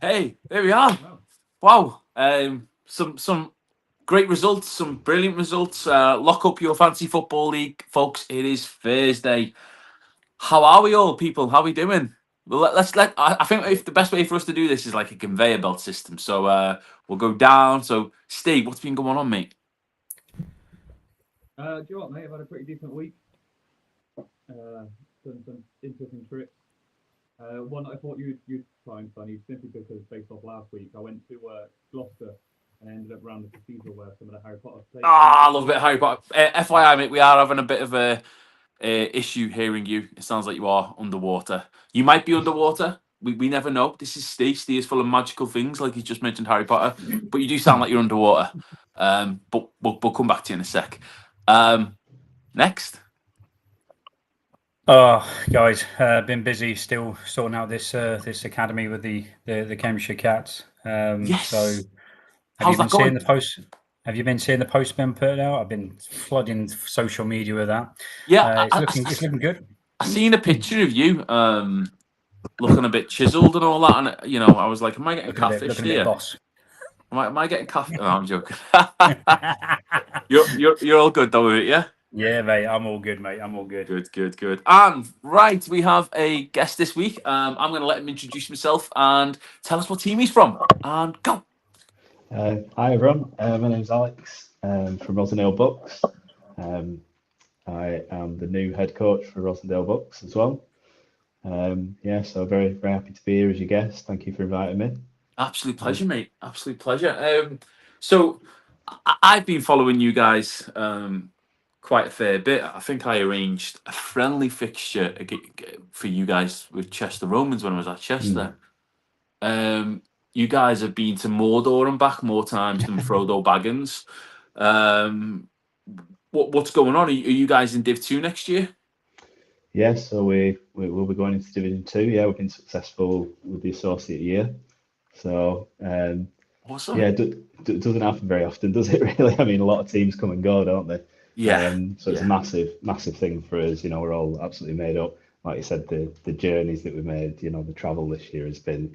Hey, there we are. Wow. Some great results, some brilliant results. Lock up your fancy football league, folks. It is Thursday. How are we all, people? How are we doing? Well, let's let. I think if the best way for us to do this is like a conveyor belt system. So we'll go down. So Steve, what's been going on, mate? Do you know what, mate? I've had a pretty decent week. Done some interesting trips. One I thought you'd find funny simply because based off last week, I went to Gloucester and I ended up around the cathedral where some of the Harry Potter places. Ah, I love a bit of Harry Potter. FYI, mate, we are having a bit of a issue hearing you. It sounds like you are underwater. You might be underwater. We never know. This is Steve. Steve is full of magical things, like he's just mentioned Harry Potter. But you do sound like you're underwater. But we'll come back to you in a sec. Next. Oh, guys, been busy still sorting out this academy with the Cambridgeshire Cats. Yes. So have How's you been that going? seeing the posts? Have you been seeing the posts been put out? I've been flooding social media with that. Yeah, It's looking good. I seen a picture of you looking a bit chiseled and all that, and I was like, am I getting catfished Looking a bit here? boss. Am I getting catfished? No, I'm joking. You're all good though with it, yeah? Yeah, mate, I'm all good, mate. I'm all good. Good. And right, we have a guest this week. I'm going to let him introduce himself and tell us what team he's from. And go. Hi everyone, my name's Alex from Rosendale Bucks. I am the new head coach for Rosendale Bucks as well. So very happy to be here as your guest. Thank you for inviting me. Absolute pleasure, mate. Absolute pleasure. So I've been following you guys quite a fair bit. I think I arranged a friendly fixture for you guys with Chester Romans when I was at Chester. You guys have been to Mordor and back more times than Frodo Baggins. What's going on? Are you guys in Div 2 next year? Yeah, so we will be going into Division 2. Yeah, we've been successful with the associate year. So awesome. Yeah, it doesn't happen very often, does it really? I mean, a lot of teams come and go, don't they? Yeah. So it's a massive thing for us. We're all absolutely made up. Like you said, the journeys that we've made, the travel this year has been,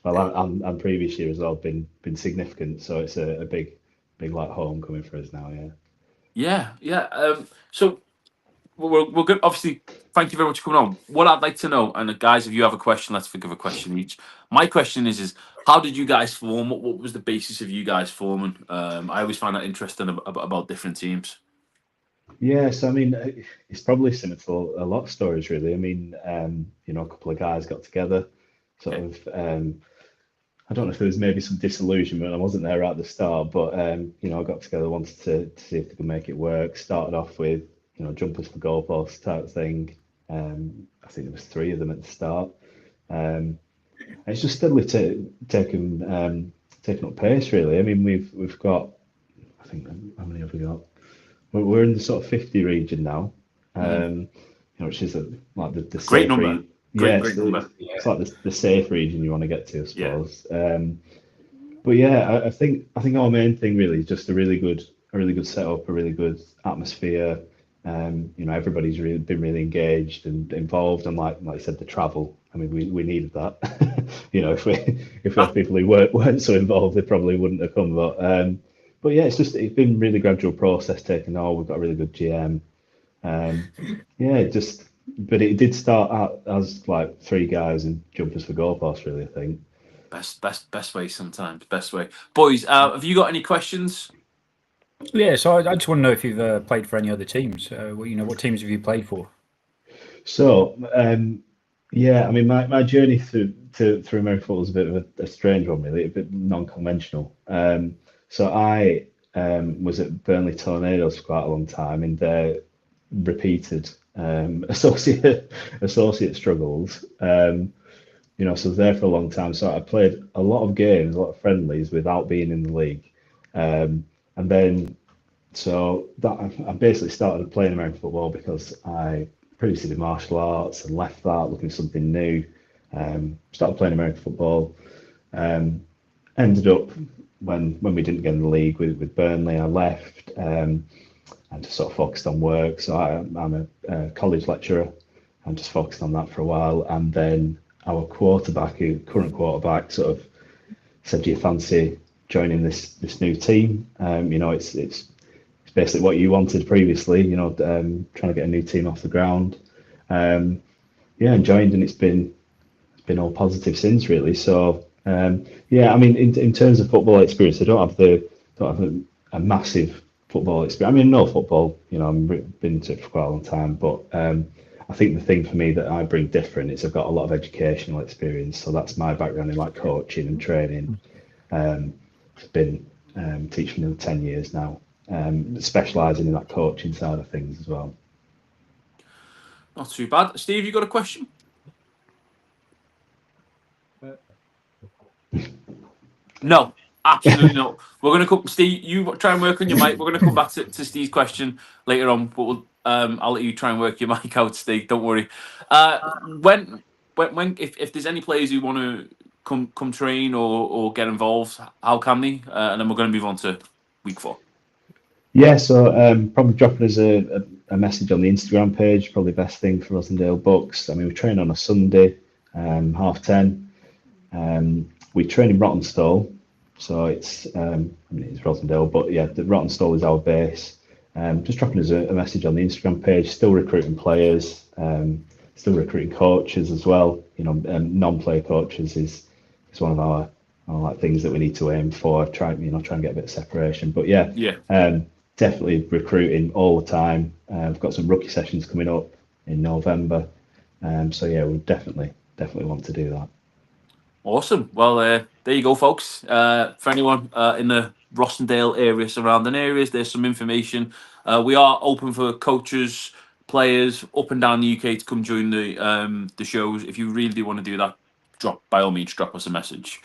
well, and previous year as well, been significant. So it's a big like homecoming for us now. Yeah. So we're good. Obviously, thank you very much for coming on. What I'd like to know, and guys, if you have a question, let's think of a question each. My question is how did you guys form? What was the basis of you guys forming? I always find that interesting about different teams. Yeah, so I mean, it's probably similar to a lot of stories, really. I mean, a couple of guys got together, sort of. I don't know if there was maybe some disillusionment. I wasn't there right at the start, but I got together, wanted to see if they could make it work. Started off with, jumpers for goalposts type thing. I think there was three of them at the start. And it's just steadily taken up pace, really. I mean, we've got, I think, how many have we got? We're in the sort of 50 region now, which is like the Great safe number. region. Great number. It's like the safe region you want to get to, I suppose. But yeah, I think our main thing really is just a really good setup, a really good atmosphere. Everybody's really been really engaged and involved, and like I said, the travel. I mean, we needed that. If we had people who weren't so involved, they probably wouldn't have come. But yeah, it's been really gradual process taking on. We've got a really good GM. But it did start out as like three guys and jumpers for goalposts, really, I think. Best way sometimes. Best way. Boys, have you got any questions? Yeah, so I just want to know if you've played for any other teams. What teams have you played for? So, I mean, my journey through American football is a bit of a strange one, really, a bit non-conventional. So I was at Burnley Tornadoes for quite a long time in their repeated associate struggles. So I was there for a long time. So I played a lot of games, a lot of friendlies without being in the league. And then, so that I basically started playing American football because I previously did martial arts and left that looking for something new. Started playing American football. Ended up when we didn't get in the league with Burnley, I left and just sort of focused on work. So I'm a college lecturer and just focused on that for a while. And then our current quarterback, sort of said, "Do you fancy joining this new team?" It's basically what you wanted previously. Trying to get a new team off the ground. And joined, and it's been all positive since, really. So I mean, in terms of football experience, I don't have a massive football experience. I mean, no football. I've been into it for quite a long time, but I think the thing for me that I bring different is I've got a lot of educational experience. So that's my background in like coaching and training. I've been teaching for 10 years now, specialising in that coaching side of things as well. Not too bad. Steve, you got a question? No, absolutely not. We're going to come, Steve. You try and work on your mic. We're going to come back to Steve's question later on, but I'll let you try and work your mic out, Steve. Don't worry. When if there's any players who want to come train or get involved, how can they? And then we're going to move on to week 4. Yeah, so probably dropping us a message on the Instagram page, probably the best thing for Rosendale Bucks. I mean, we train on a Sunday, 10:30. We train in Rottenstall, so it's it's Rosendale, but yeah, the Rottenstall is our base. Just dropping us a message on the Instagram page. Still recruiting players, still recruiting coaches as well. Non-player coaches is one of our like things that we need to aim for. Try and get a bit of separation, but yeah. Definitely recruiting all the time. We've got some rookie sessions coming up in November, so yeah, we definitely want to do that. Awesome. Well, there you go, folks. For anyone in the Rossendale area, surrounding areas, there's some information. We are open for coaches, players up and down the UK to come join the shows. If you really do want to do that, by all means, drop us a message.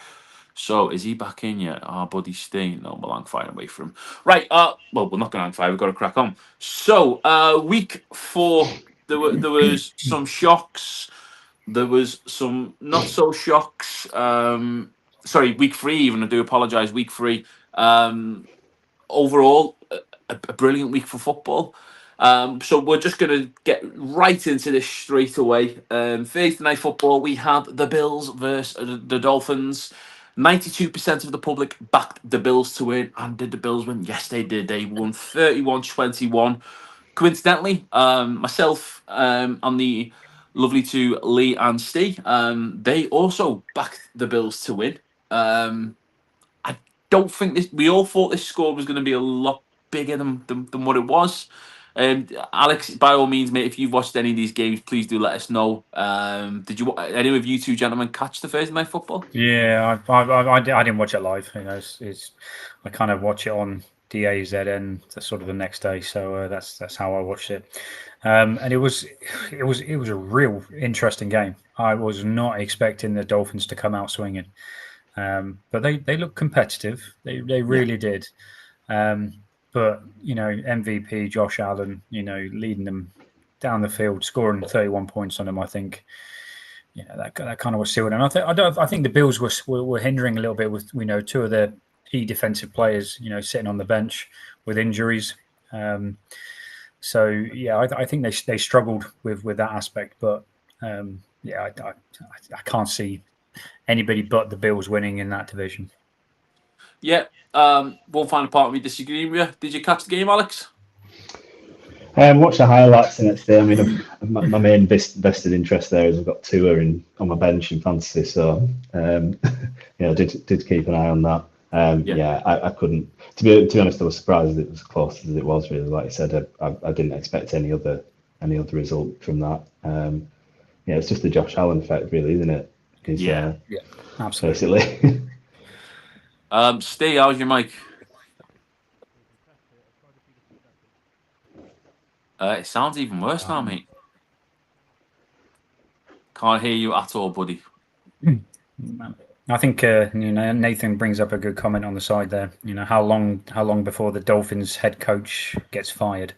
So, is he back in yet? Our buddy staying. No, we'll hang fire away from him. Right. Well, we're not going to hang fire. We've got to crack on. So, week 4, there was some shocks. There was some not so shocks. Sorry, week 3 even. I do apologise. Week 3. Overall, a brilliant week for football. So we're just going to get right into this straight away. Thursday night football, we had the Bills versus the Dolphins. 92% of the public backed the Bills to win. And did the Bills win? Yes, they did. They won 31-21. Coincidentally, myself and the lovely two Lee and Steve, they also backed the Bills to win. I don't think we all thought this score was going to be a lot bigger than what it was. Alex, by all means, mate, if you've watched any of these games, please do let us know. Did any of you two gentlemen catch the Thursday night football? Yeah, I didn't watch it live. I kind of watch it on DAZN sort of the next day, so that's how I watched it. And it was a real interesting game. I was not expecting the Dolphins to come out swinging, but they looked competitive. They really did. But MVP Josh Allen, leading them down the field, scoring 31 points on them. I think, that kind of was sealed. And I think the Bills were hindering a little bit with 2 of their key defensive players, sitting on the bench with injuries. So yeah, I think they struggled with that aspect. But I can't see anybody but the Bills winning in that division. Yeah. Won't find a part of me disagreeing with you. Did you catch the game, Alex? Watch the highlights the next day. I mean, my main vested interest there is I've got Tua on my bench in fantasy, so did keep an eye on that. I couldn't. To be honest, I was surprised it was as close as it was. Really, like I said, I didn't expect any other result from that. It's just the Josh Allen effect, really, isn't it? Yeah, absolutely. Basically. Steve, how's your mic? It sounds even worse now, mate. Can't hear you at all, buddy. I think Nathan brings up a good comment on the side there. How long before the Dolphins head coach gets fired?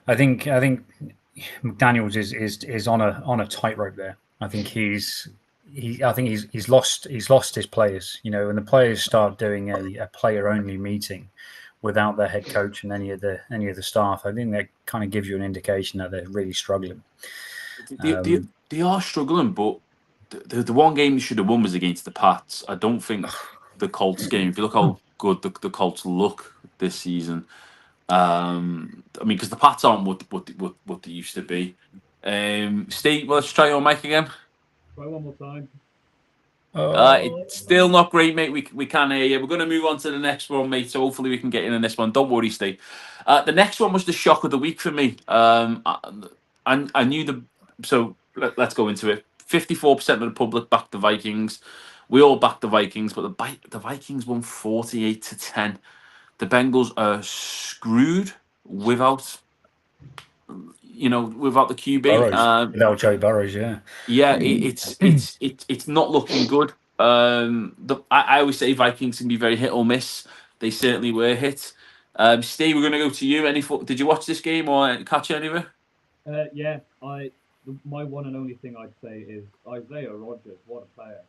I think McDaniels is on a tightrope there. I think he's lost his players. When the players start doing a player only meeting without their head coach and any of the staff, I think that kind of gives you an indication that they're really struggling. They are struggling, but the one game you should have won was against the Pats. I don't think the Colts game. If you look how good the Colts look this season, I mean, because the Pats aren't what they used to be. Steve, let's try your mic again. Try one more time. It's still not great, mate. We can hear you. We're going to move on to the next one, mate. So hopefully we can get in on this one. Don't worry, Steve. The next one was the shock of the week for me. I knew the. So let's go into it. 54% of the public backed the Vikings. We all backed the Vikings, but the Vikings won 48-10. The Bengals are screwed without without the QB. Burrows, without Joe Burrows, yeah. Yeah, it's not looking good. I always say Vikings can be very hit or miss. They certainly were hit. Steve, we're going to go to you. Did you watch this game or catch it anywhere? Yeah, my one and only thing I'd say is Isaiah Rodgers. What a player!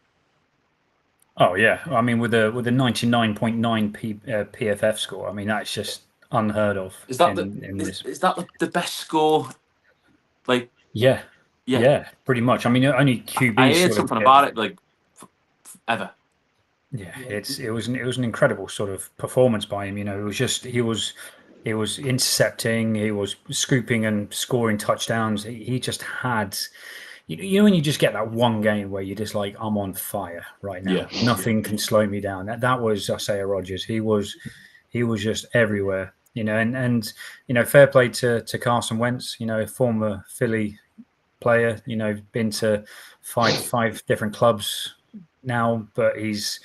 Oh yeah, I mean with a 99.9 PFF score, I mean that's just unheard of. Is that the best score? Like yeah, pretty much. I mean only QB. I heard something about it like ever. Yeah, it was an incredible sort of performance by him. It was just he was intercepting, he was scooping and scoring touchdowns. He just had. When you just get that one game where you're just like, I'm on fire right now. Yeah. Nothing can slow me down. That was Isaiah Rodgers. He was just everywhere. And fair play to Carson Wentz. Former Philly player. Been to five different clubs now, but he's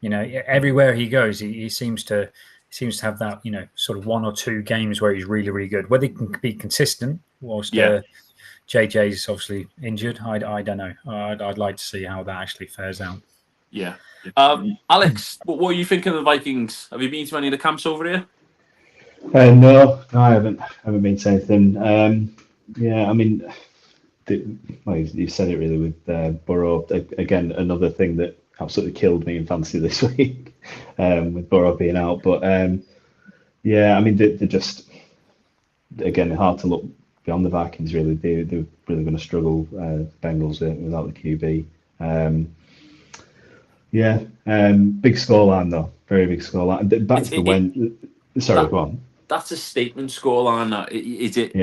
everywhere he goes, he seems to have that sort of one or two games where he's really really good. Whether he can be consistent whilst. JJ's obviously injured. I don't know. I'd like to see how that actually fares out. Yeah. Alex, what are you thinking of the Vikings? Have you been to any of the camps over here? No, I haven't been to anything. Yeah, I mean, you said it really with Burrow. Again, another thing that absolutely killed me in fantasy this week with Burrow being out. But yeah, I mean, they're just, again, hard to look beyond the Vikings, really. They're really going to struggle, Bengals, without the QB. Big scoreline, though. Very big scoreline. Back to the win. Sorry, go on. That's a statement scoreline. Is it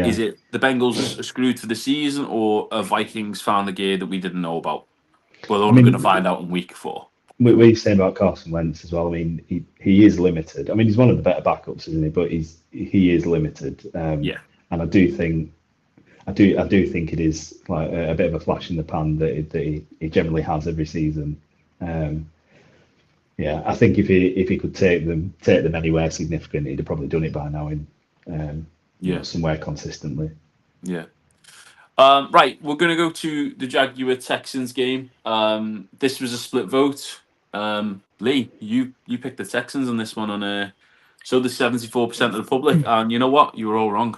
the Bengals are screwed for the season, or are Vikings found the gear that we didn't know about? We're only going to find out in week 4. What you're saying about Carson Wentz as well. I mean, he is limited. I mean, he's one of the better backups, isn't he? But he is limited. And I do think it is like a bit of a flash in the pan that he generally has every season. I think if he could take them anywhere significant, he'd have probably done it by now in somewhere consistently. Yeah. Right, we're going to go to the Jaguar Texans game. This was a split vote. Lee, you picked the Texans on this one so the 74% of the public, and you know what? You were all wrong.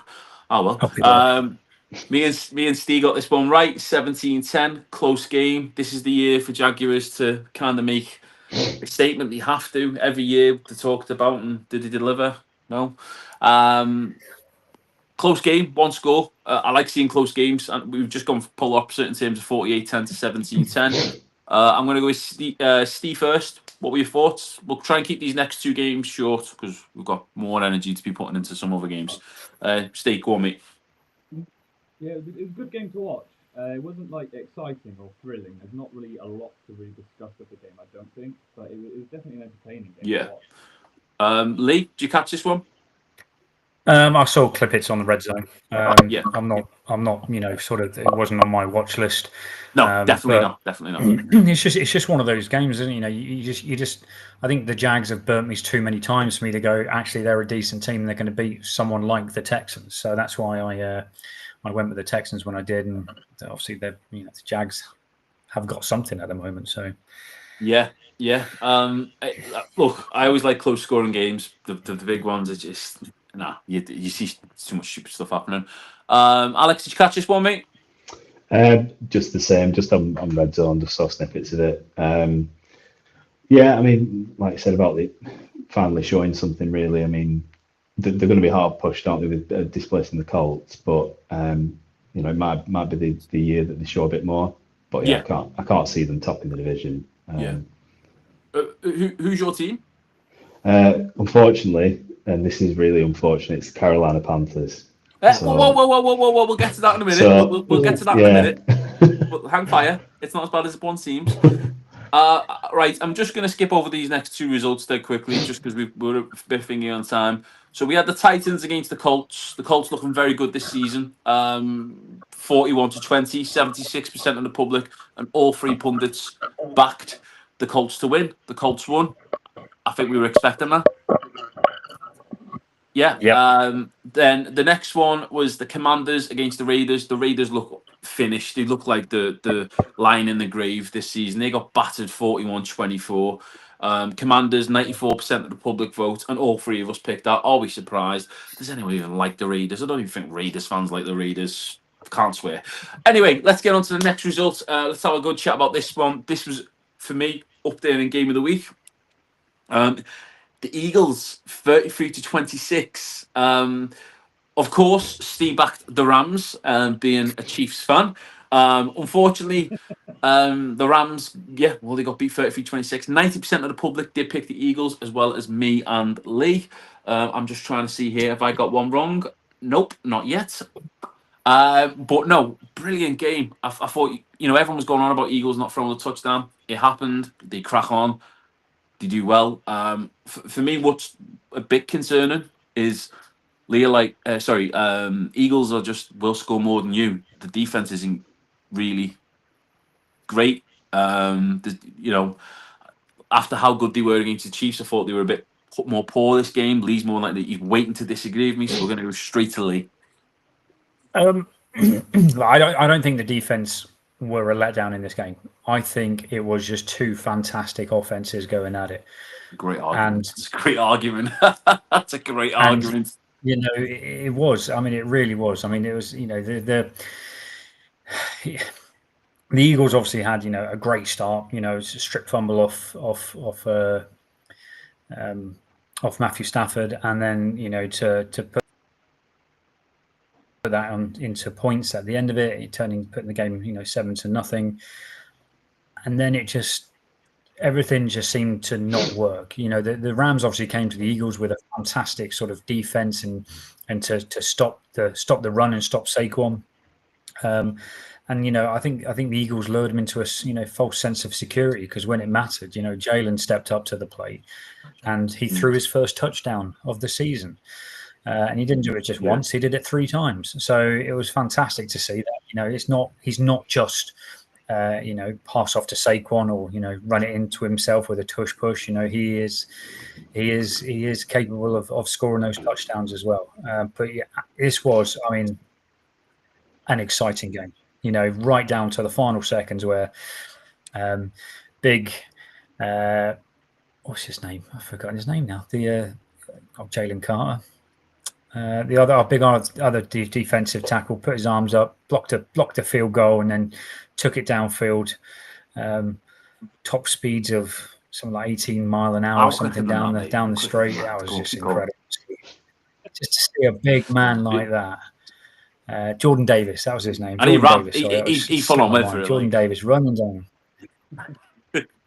Oh well. Me and Steve got this one right. 17-10, close game. This is the year for Jaguars to kind of make a statement. They have to every year. They talked about, and did they deliver? No. Close game, one score. I like seeing close games, and we've just gone polar opposite in terms of 48-10 to 17-10. I'm going to go with Steve first. What were your thoughts? We'll try and keep these next 2 games short because we've got more energy to be putting into some other games. Steve, go on, mate. Yeah, it was a good game to watch. It wasn't like exciting or thrilling. There's not really a lot to really discuss with the game, I don't think. But it was definitely an entertaining game to watch. Lee, did you catch this one? I saw clippets on the red zone. I'm not. It wasn't on my watch list. No, definitely not. It's just one of those games, isn't it? You just. I think the Jags have burnt me too many times for me to go. Actually, they're a decent team. They're going to beat someone like the Texans. So that's why I went with the Texans when I did, and obviously the Jags have got something at the moment. So yeah. Look, I always like close scoring games. The big ones are just you see too much stupid stuff happening. Alex, did you catch this one, mate? Just the same, just on red zone, just saw snippets of it. I mean, like I said about it finally showing something really. I mean, they're going to be hard pushed, aren't they, with displacing the Colts? But it might be the year that they show a bit more. But yeah, I can't see them topping the division. Who's your team? Unfortunately, and this is really unfortunate, it's Carolina Panthers. Whoa! We'll get to that in a minute. So, We'll get to that in a minute. But hang fire. It's not as bad as one seems. Right, I'm just going to skip over these next two results there quickly, just because we're a bit thingy on time. So we had the Titans against the Colts. The Colts looking very good this season. 41-20, 76% of the public and all three pundits backed the Colts to win. The Colts won. I think we were expecting that. Yeah. Yep. Then the next one was the Commanders against the Raiders. The Raiders look finished. They look like the lion in the grave this season. They got battered 41-24. Commanders, 94% of the public vote, and all three of us picked that. Are we surprised? Does anyone even like the Raiders? I don't even think Raiders fans like the Raiders. Can't swear. Anyway, let's get on to the next result. Let's have a good chat about this one. This was, for me, up there in Game of the Week. The Eagles, 33-26. Of course, Steve backed the Rams, being a Chiefs fan. Unfortunately, the Rams, they got beat 33-26. 90% of the public did pick the Eagles, as well as me and Lee. I'm just trying to see here if I got one wrong. Nope, not yet. But no, brilliant game. I thought, everyone was going on about Eagles not throwing a touchdown. It happened. They crack on. They do well. For me, what's a bit concerning is Eagles will score more than you. The defense isn't really great. After how good they were against the Chiefs, I thought they were a bit more poor this game. Lee's more likely he's waiting to disagree with me, so we're going to go straight to Lee. I don't think the defense were a letdown in this game. I think it was just two fantastic offenses going at it. Great argument. It's a great argument. That's a great argument. It was. I mean, it really was. I mean, it was. The Eagles obviously had a great start. It's a strip fumble off Matthew Stafford, and then to put that into points at the end of it, putting the game 7-0, and then everything just seemed to not work. The Rams obviously came to the Eagles with a fantastic sort of defense and to stop the run and stop Saquon. I think the Eagles lured him into a false sense of security, because when it mattered, Jalen stepped up to the plate and he threw his first touchdown of the season. And he didn't do it just once; he did it 3 times. So it was fantastic to see that. He's not just pass off to Saquon or run it into himself with a tush push. He is capable of scoring those touchdowns as well. But yeah, this was, an exciting game. Right down to the final seconds where what's his name? I've forgotten his name now. Jalen Carter. Other defensive tackle put his arms up, blocked a field goal, and then took it downfield. Top speeds of something like 18 mile an hour or something down the straight. That was just incredible. Just to see a big man like that. Jordan Davis, that was his name. And Jordan he ran. He full on went for it. Jordan Davis running down.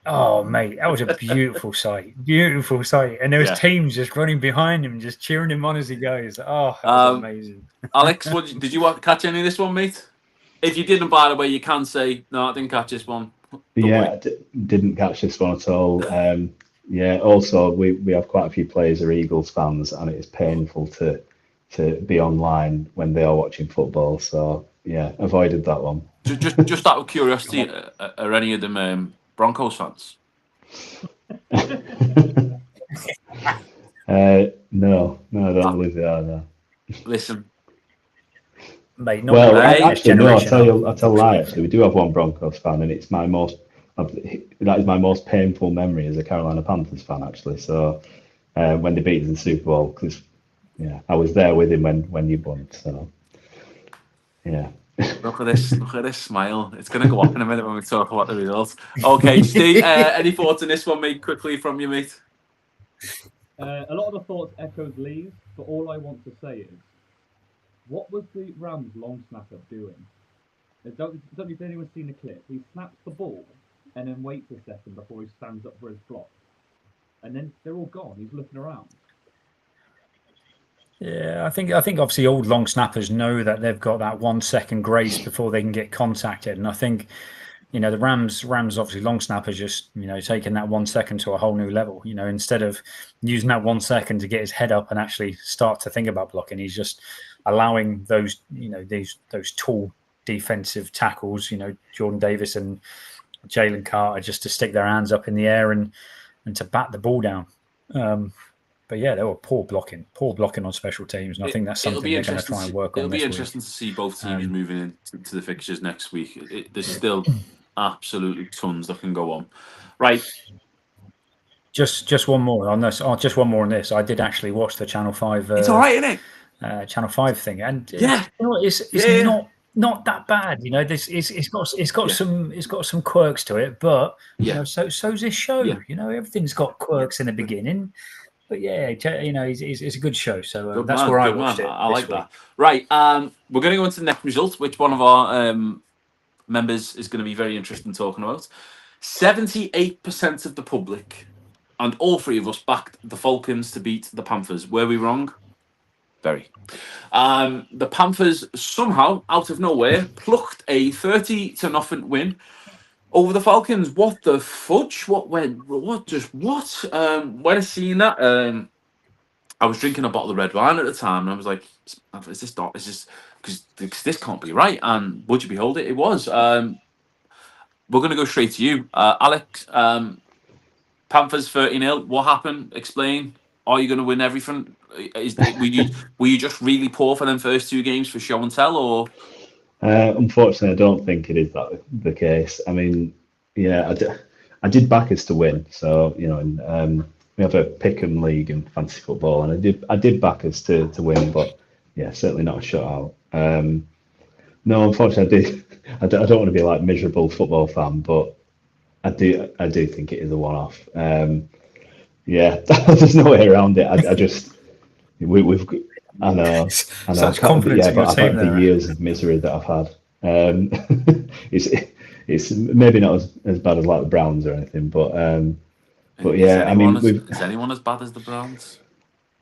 Oh, mate, that was a beautiful sight. Beautiful sight. And there was teams just running behind him, just cheering him on as he goes. Oh, that was amazing. Alex, did you catch any of this one, mate? If you didn't, by the way, you can say, no, I didn't catch this one. Didn't catch this one at all. Also, we have quite a few players who are Eagles fans, and it is painful to be online when they are watching football. So, avoided that one. Just out of curiosity, are any of them Broncos fans? No, I don't believe they are. No. Listen, mate. Actually, no. I'll tell a lie. Actually, we do have one Broncos fan, and it's that is my most painful memory as a Carolina Panthers fan. Actually, so when they beat us in the Super Bowl, because I was there with him when you won. So Look at this smile. It's going to go up in a minute when we talk about the results. Okay, Steve, any thoughts on this one, mate? Quickly from you, mate. A lot of the thoughts echoed Lee's, but all I want to say is, what was the Rams long snapper doing? don't know if anyone's seen the clip. He snaps the ball and then waits a second before he stands up for his block, and then they're all gone. He's looking around. Yeah, I think obviously old long snappers know that they've got that 1 second grace before they can get contacted, and I think the Rams obviously long snappers just taking that 1 second to a whole new level. Instead of using that 1 second to get his head up and actually start to think about blocking, he's just allowing those those tall defensive tackles, Jordan Davis and Jalen Carter, just to stick their hands up in the air and to bat the ball down. But yeah, they were poor blocking on special teams, and I think that's something they're going to try and work on. It'll be interesting to see both teams moving into the fixtures next week. There's still absolutely tons that can go on. Right. Just one more on this. Just one more on this. I did actually watch the Channel 5. It's all right, isn't it? Channel 5 thing, and yeah, it's not that bad. It's got some quirks to it, but so's this show. Yeah. Everything's got quirks in the beginning. But yeah, it's a good show. So good that's man, where I watched it. I like that. Right, we're going to go into the next result, which one of our members is going to be very interested in talking about. 78% of the public, and all three of us, backed the Falcons to beat the Panthers. Were we wrong? Very. The Panthers somehow, out of nowhere, plucked a 30-0 win over the Falcons. What the fudge? When I seen that, I was drinking a bottle of red wine at the time, and I was like, "Is this because this can't be right?" And would you behold it? It was. We're going to go straight to you, Alex. Panthers 30-0. What happened? Explain. Are you going to win everything? Were you just really poor for them first two games for show and tell, or? Unfortunately, I don't think it is that the case. I mean, yeah, I did back us to win. So we have a pick'em league in fantasy football, and I did back us to win, but yeah, certainly not a shutout. No, unfortunately, I don't want to be like miserable football fan, but I do think it is a one-off. Yeah, there's no way around it. I know. Such confidence in your team the years of misery that I've had. It's maybe not as bad as like the Browns or anything, but yeah, is anyone as bad as the Browns?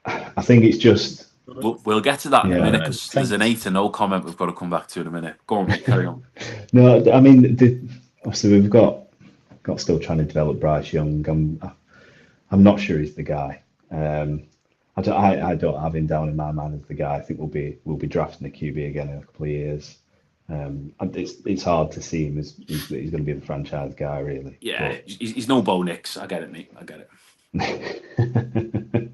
I think it's just. We'll get to that in a minute, because there's an 8-0 comment we've got to come back to in a minute. Go on, carry on. No, I mean, obviously we've got still trying to develop Bryce Young. I'm not sure he's the guy. I don't have him down in my mind as the guy. I think we'll be drafting the QB again in a couple of years. It's hard to see him as he's going to be the franchise guy, really. Yeah, but he's no Bo Nix. I get it, mate. I get it.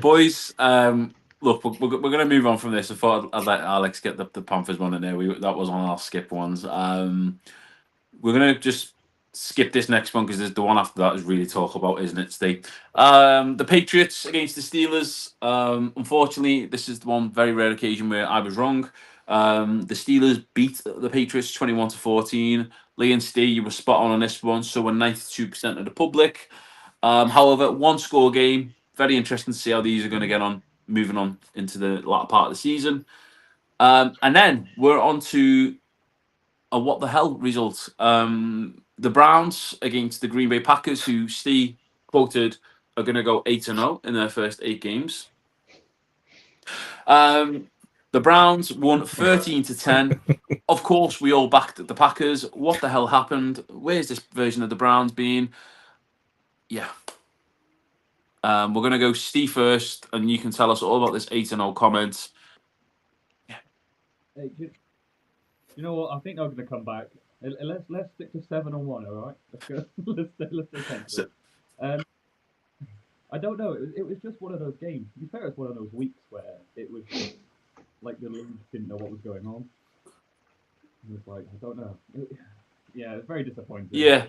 Boys, look, we're going to move on from this. I thought I'd let Alex get the Panthers one in there. That was on our skip ones. We're going to just skip this next one because the one after that is really talk about, isn't it, Steve? The Patriots against the Steelers. Unfortunately, this is the one very rare occasion where I was wrong. The Steelers beat the Patriots 21-14. Lee and Steve, you were spot on this one. So were 92% of the public. However, one score game. Very interesting to see how these are going to get on, moving on into the latter part of the season. And then we're on to a what the hell result. The Browns against the Green Bay Packers, who Steve quoted are going to go 8-0 in their first 8 games. The Browns won 13-10. Of course, we all backed the Packers. What the hell happened? Where's this version of the Browns been? Yeah. We're going to go Steve first, and you can tell us all about this 8-0 comment. Yeah. Hey, you know what? I think I'm going to come back. Let's stick to 7-1, all right? Let's go. let's stay I don't know. It was just one of those games. To be fair, it's one of those weeks where it was just like the league didn't know what was going on. It was like, I don't know. Yeah, it's very disappointing. Yeah.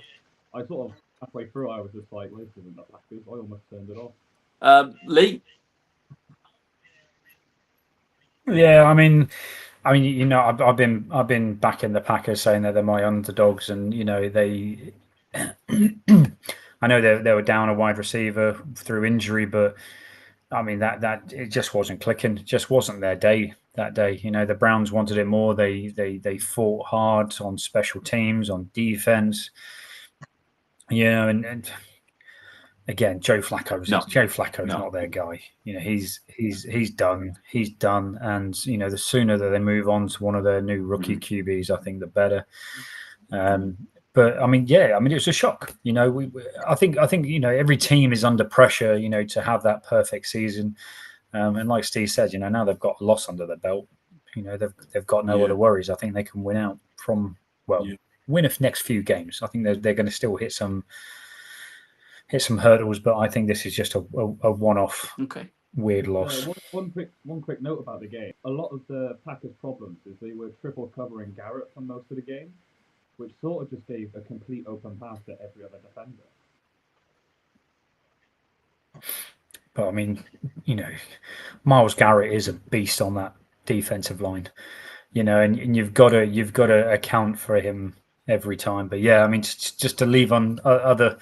I sort of halfway through, I was just like, "This isn't the Packers." I almost turned it off. Lee. Yeah, I mean, I've been backing the Packers, saying that they're my underdogs, and they. I know they were down a wide receiver through injury, but I mean that it just wasn't clicking. It just wasn't their day. that day. You know, the Browns wanted it more. They fought hard on special teams, on defense. You know, and again, Joe Flacco's not their guy. You know, he's done. He's done. And you know, the sooner that they move on to one of their new rookie QBs, I think the better. But I mean, it was a shock. You know, I think you know, every team is under pressure. You know, to have that perfect season. And like Steve said, you know, now they've got a loss under their belt. You know, they've got no other worries. I think they can win out from win the next few games. I think they're going to still hit some hurdles, but I think this is just a one-off weird loss. One quick note about the game. A lot of the Packers' problems is they were triple covering Garrett for most of the game, which sort of just gave a complete open pass to every other defender. But I mean, you know, Myles Garrett is a beast on that defensive line, you know, and you've got to account for him every time. But yeah, I mean, just to leave on other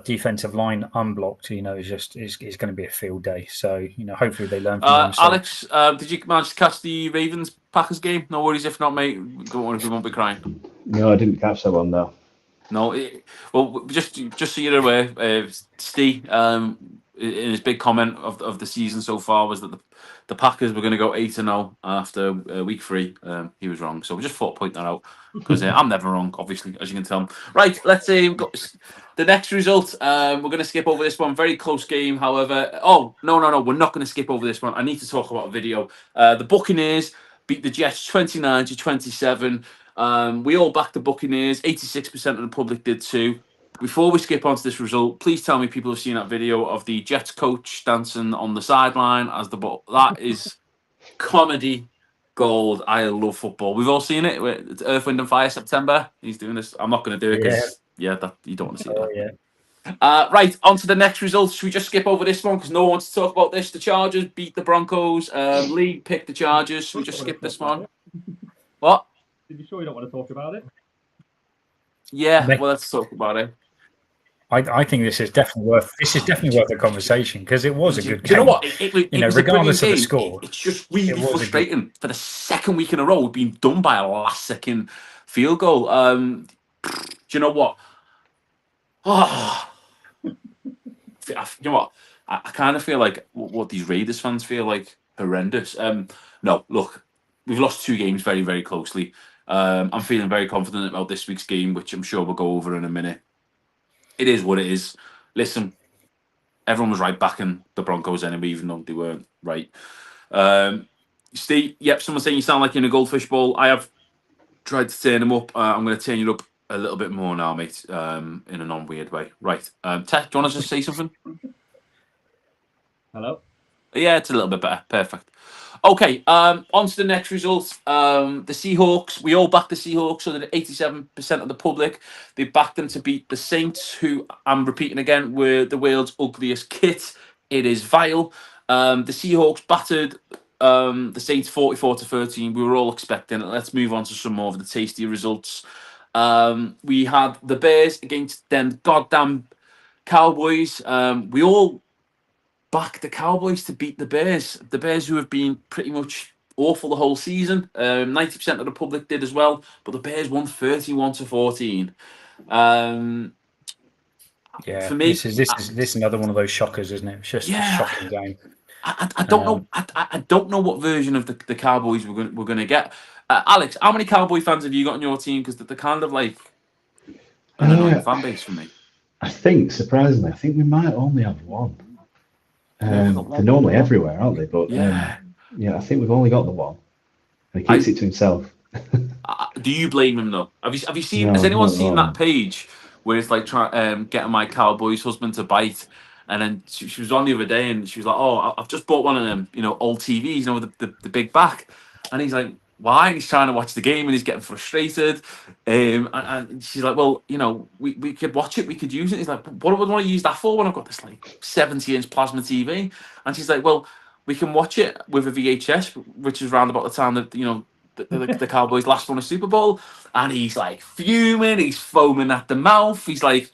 defensive line unblocked, you know, is going to be a field day. So you know, hopefully they learn from them. Alex, did you manage to catch the Ravens Packers game? No worries if not, mate. Don't worry, we won't be crying. No, I didn't catch that one though. No, well, just so you're aware, Steve, in his big comment of the season so far was that the Packers were going to go 8-0 after week 3. He was wrong, so we just thought to point that out because I'm never wrong, obviously, as you can tell. Right, let's see. We've got the next result. We're going to skip over this one. Very close game, however. Oh no, we're not going to skip over this one. I need to talk about a video. The Buccaneers beat the Jets 29-27. We all backed the Buccaneers. 86% of the public did too. Before we skip on to this result, please tell me people have seen that video of the Jets coach dancing on the sideline as the ball. That is comedy gold. I love football. We've all seen it. It's Earth, Wind and Fire September. He's doing this. I'm not going to do it because that you don't want to see that. Yeah. Right, on to the next result. Should we just skip over this one because no one wants to talk about this? The Chargers beat the Broncos. Lee picked the Chargers. Should we just skip this one? What? Did you sure you don't want to talk about it? Yeah, well, let's talk about it. I think this is definitely worth a conversation because it was a good game. You know what? Regardless of the score, it's just really frustrating. For the second week in a row, we've been done by a last-second field goal. Do you know what? Oh, you know what? I kind of feel like what these Raiders fans feel like horrendous. No, look, we've lost 2 games very, very closely. I'm feeling very confident about this week's game, which I'm sure we'll go over in a minute. It is what it is. Listen, everyone was right backing the Broncos anyway, even though they weren't right. Steve, someone's saying you sound like you're in a goldfish bowl. I have tried to turn them up. I'm going to turn you up a little bit more now, mate, in a non-weird way. Right. Tech, do you want to just say something? Hello? Yeah, it's a little bit better. Perfect. Okay, on to the next results. The Seahawks, we all backed the Seahawks, so that 87% of the public, they backed them to beat the Saints, who, I'm repeating again, were the world's ugliest kit. It is vile. The Seahawks battered the Saints 44-13. We were all expecting it. Let's move on to some more of the tastier results. We had the Bears against them goddamn Cowboys. We all back the Cowboys to beat the Bears. The Bears, who have been pretty much awful the whole season. 90% of the public did as well, but the Bears won 31-14. For me, this is another one of those shockers, isn't it? It's just a shocking game. I don't know. I don't know what version of the Cowboys we're going to get. Alex, how many Cowboy fans have you got on your team? Because they're kind of like an annoying fan base for me. I think, surprisingly, we might only have one. They're normally everywhere, aren't they? But I think we've only got the one. And he keeps it to himself. Do you blame him though? Have you seen? Has anyone seen that page where it's like getting my Cowboys husband to bite? And then she was on the other day, and she was like, "Oh, I've just bought one of them, old TVs, with the big back." And he's like, "Why?" And he's trying to watch the game, and he's getting frustrated. And she's like, "Well, we could watch it, we could use it." He's like, "What do I want to use that for when I've got this 70-inch plasma TV?" And she's like, "Well, we can watch it with a VHS, which is around about the time that the Cowboys last won a Super Bowl." And he's like fuming, he's foaming at the mouth, he's like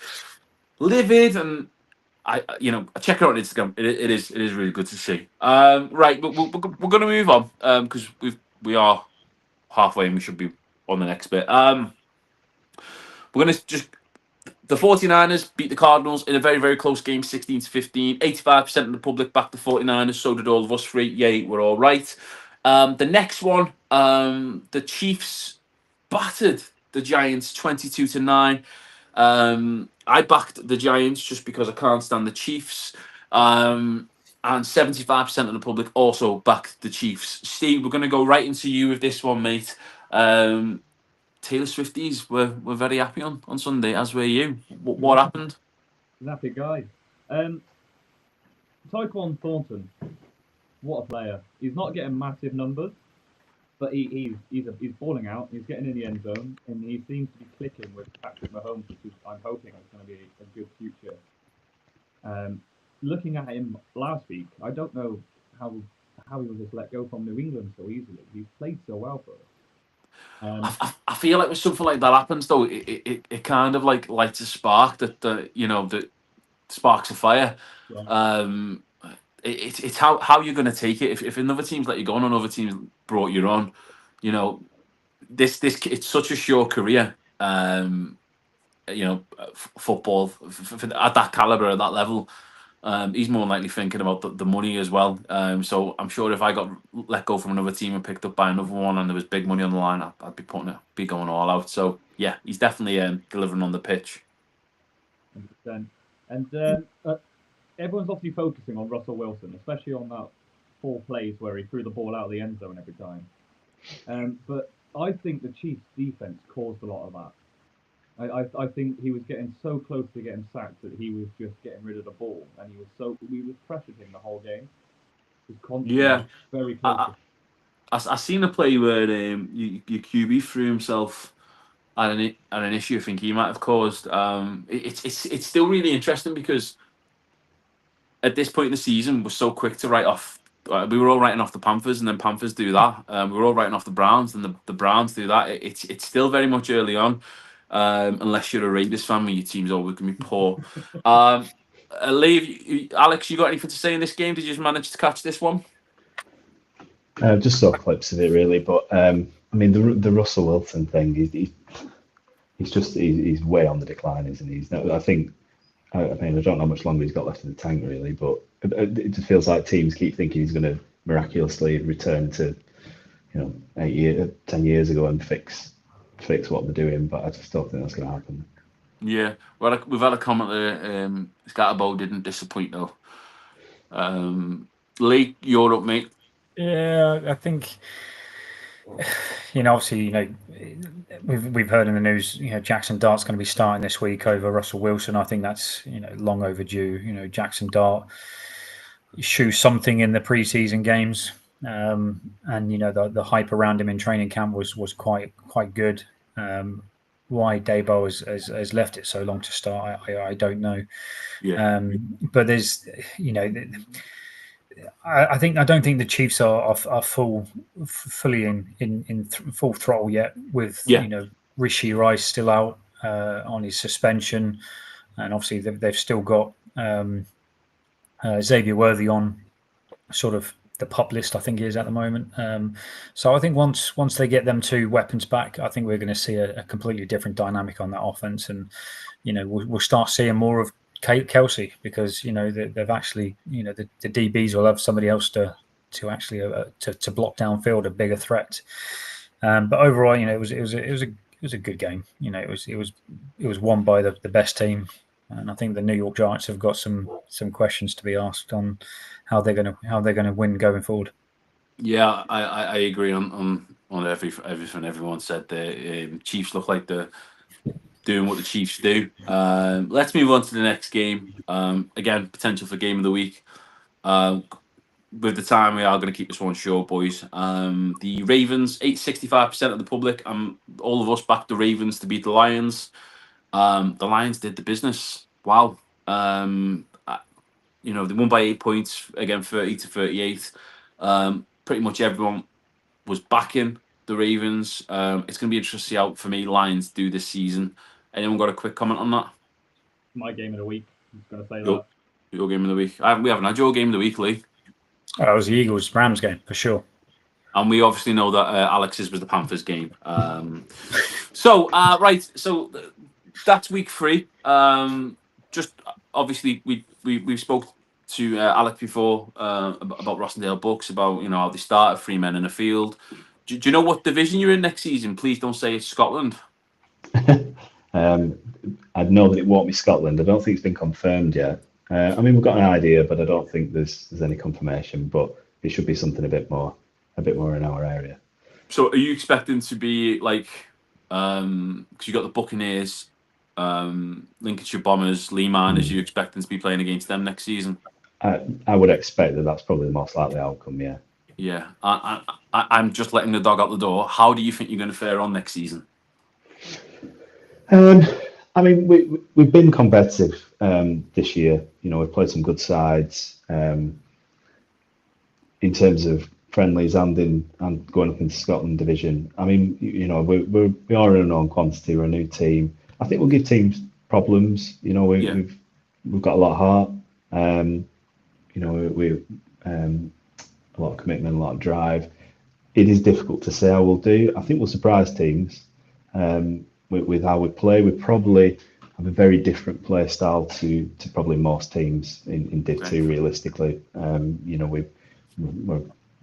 livid, and I check it out on Instagram. It is really good to see. Right, but we're going to move on because we are halfway and we should be on the next bit. We're going to just the 49ers beat the Cardinals in a very, very close game, 16-15. 85% of the public backed the 49ers. So did all of us three. Yay, we're all right. The next one, the Chiefs battered the Giants 22-9. I backed the Giants just because I can't stand the Chiefs. And 75% of the public also backed the Chiefs. Steve, we're going to go right into you with this one, mate. Taylor Swifties were very happy on Sunday, as were you. What happened? Happy guy. Tyquan Thornton, what a player. He's not getting massive numbers, but he's balling out. He's getting in the end zone, and he seems to be clicking with Patrick Mahomes, which is, I'm hoping is going to be a good future. Looking at him last week, I don't know how he was just let go from New England so easily. He's played so well for us. I feel like when something like that happens, though, it kind of like lights a spark that sparks a fire. Yeah. It's how you're going to take it. If another team's let you go on, another team's brought you on, this it's such a short career. Football at that caliber, at that level. He's more likely thinking about the money as well. So I'm sure if I got let go from another team and picked up by another one, and there was big money on the line, I'd be going all out. So yeah, he's definitely delivering on the pitch. 100%. And everyone's obviously focusing on Russell Wilson, especially on that 4 plays where he threw the ball out of the end zone every time. But I think the Chiefs' defense caused a lot of that. I think he was getting so close to getting sacked that he was just getting rid of the ball, and we pressured him the whole game. He was constantly very close. I seen a play where your QB threw himself at an issue I think he might have caused. It's still really interesting because at this point in the season we're so quick to write off. We were all writing off the Panthers, and then Panthers do that. We were all writing off the Browns, and the Browns do that. It's still very much early on, unless you're a Raiders fan, where your team's always going to be poor. Alex, you got anything to say in this game? Did you just manage to catch this one? Just saw clips of it really, but I mean the Russell Wilson thing, he's way on the decline, isn't he? I mean, I don't know how much longer he's got left in the tank really, but it just feels like teams keep thinking he's going to miraculously return to 10 years ago and fix what they're doing, but I just don't think that's going to happen. Yeah, well, we've had a comment there. Scatterbo didn't disappoint though. Lee, you're up, mate. Yeah, I think obviously we've heard in the news Jackson Dart's going to be starting this week over Russell Wilson. I think that's long overdue. Jackson Dart shows something in the preseason games, and the hype around him in training camp was quite good. Why Dabo has left it so long to start, I don't know. Yeah. But there's I don't think the Chiefs are fully in full throttle yet with Rishi Rice still out on his suspension, and obviously they've still got Xavier Worthy on sort of the pup list, I think he is at the moment. So I think once they get them 2 weapons back, I think we're going to see a completely different dynamic on that offense, and we'll start seeing more of Kelsey, because they've actually the DBs will have somebody else to actually to block downfield, a bigger threat. But overall, it was a good game. It was won by the best team, and I think the New York Giants have got some questions to be asked on how they're going to win going forward. Yeah, I agree on everything everyone said. The Chiefs look like they're doing what the Chiefs do. Let's move on to the next game. Again, potential for game of the week. With the time, we are going to keep this one short, boys. The Ravens, 65% of the public, all of us backed the Ravens to beat the Lions. The Lions did the business. Wow. They won by 8 points, again, 30-38. Pretty much everyone was backing the Ravens. It's going to be interesting to see how, for me, Lions do this season. Anyone got a quick comment on that? My game of the week. I'm just going to say Yep. Your game of the week. We haven't had your game of the week, Lee. It was the Eagles-Rams game for sure. And we obviously know that Alex's was the Panthers game. So that's week 3. Just obviously we spoke to Alex before about Rossendale Bucks, about how they started 3 men in a field. Do you know what division you're in next season? Please don't say it's Scotland. I'd know that it won't be Scotland. I don't think it's been confirmed yet. I mean, we've got an idea, but I don't think there's any confirmation. But it should be something a bit more in our area. So are you expecting to be like, because you got the Buccaneers, Lincolnshire Bombers, Lee Miners, you expecting to be playing against them next season? I would expect that that's probably the most likely outcome. Yeah. Yeah, I'm just letting the dog out the door. How do you think you're going to fare on next season? I mean, we've been competitive this year. We've played some good sides in terms of friendlies and going up into Scotland division. I mean, we are in a known quantity. We're a new team. I think we'll give teams problems. We've got a lot of heart. We a lot of commitment, a lot of drive. It is difficult to say how we'll do. I think we'll surprise teams with how we play. We probably have a very different play style to probably most teams in Div 2 realistically. We're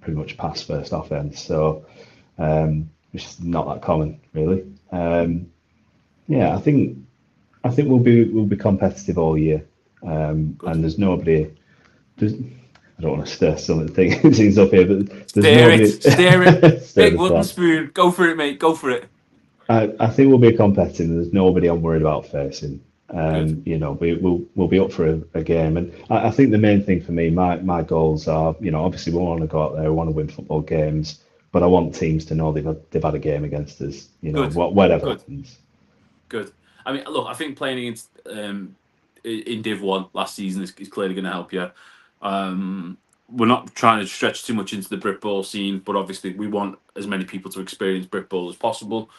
pretty much pass first offense, so which is not that common really. I think we'll be competitive all year, and there's nobody. I don't want to stir some of the things up here, but there's Steer it. Big wooden pot. spoon. Go for it, mate. Go for it. I think we'll be competitive. There's nobody I'm worried about facing. We'll be up for a game, and I think the main thing for me, my goals are, obviously we want to go out there, we want to win football games, but I want teams to know they've had a game against us. Whatever happens. Good. I mean, look, I think playing against in Div 1 last season is clearly going to help you. We're not trying to stretch too much into the Brit Ball scene, but obviously we want as many people to experience Brit Ball as possible.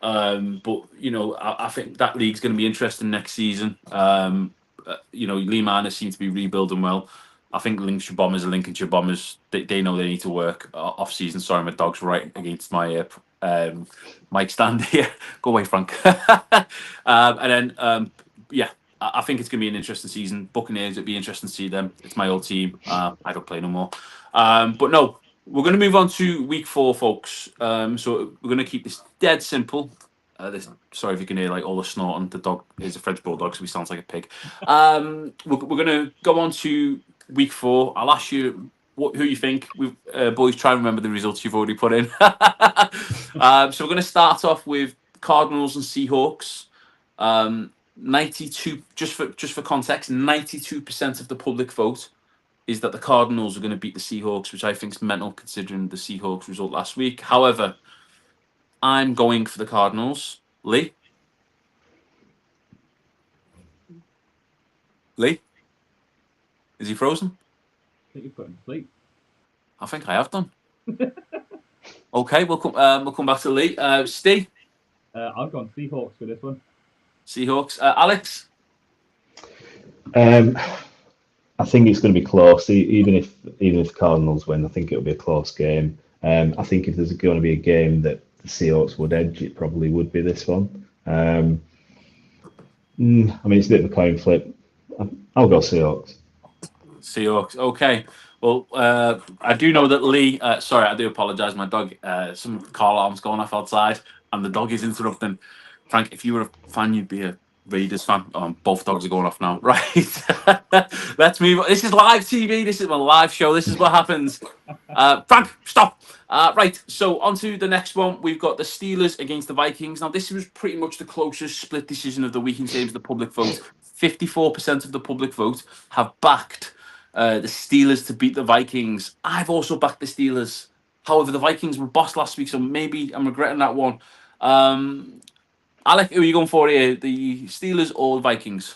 But I think that league's going to be interesting next season. Lee Miners seem to be rebuilding well. I think Lincolnshire Bombers are Lincolnshire Bombers. They know they need to work off season. Sorry, my dog's right against my mic stand here. Go away, Frank. And then I think it's going to be an interesting season. Buccaneers, it'd be interesting to see them. It's my old team. I don't play no more. But no, we're going to move on to week 4, folks. So we're going to keep this dead simple. Sorry if you can hear like all the snorting. The dog is a French bulldog, so he sounds like a pig. We're going to go on to week 4. I'll ask you who you think. Boys, try and remember the results you've already put in. So we're going to start off with Cardinals and Seahawks. 92, just for context, 92% of the public vote is that the Cardinals are going to beat the Seahawks, which I think is mental considering the Seahawks result last week. However, I'm going for the Cardinals. Lee? Lee? Is he frozen? I think you've put him to sleep. I think I have done. Okay, we'll come back to Lee. Steve? I've gone Seahawks for this one. Seahawks. Alex? I think it's going to be close. Even if the Cardinals win, I think it'll be a close game. I think if there's going to be a game that the Seahawks would edge, it probably would be this one. I mean, it's a bit of a coin flip. I'll go Seahawks. Seahawks. Okay. Well, I do know that Lee. Sorry, I do apologise. My dog. Some car alarms going off outside, and the dog is interrupting. Frank, if you were a fan, you'd be a Raiders fan. Both dogs are going off now. Right. Let's move on. This is live TV. This is my live show. This is what happens. Frank, stop. Right. So on to the next one. We've got the Steelers against the Vikings. Now, this was pretty much the closest split decision of the week in terms of the public vote. 54% of the public vote have backed the Steelers to beat the Vikings. I've also backed the Steelers. However, the Vikings were bossed last week, so maybe I'm regretting that one. Alec, who are you going for here? The Steelers or the Vikings?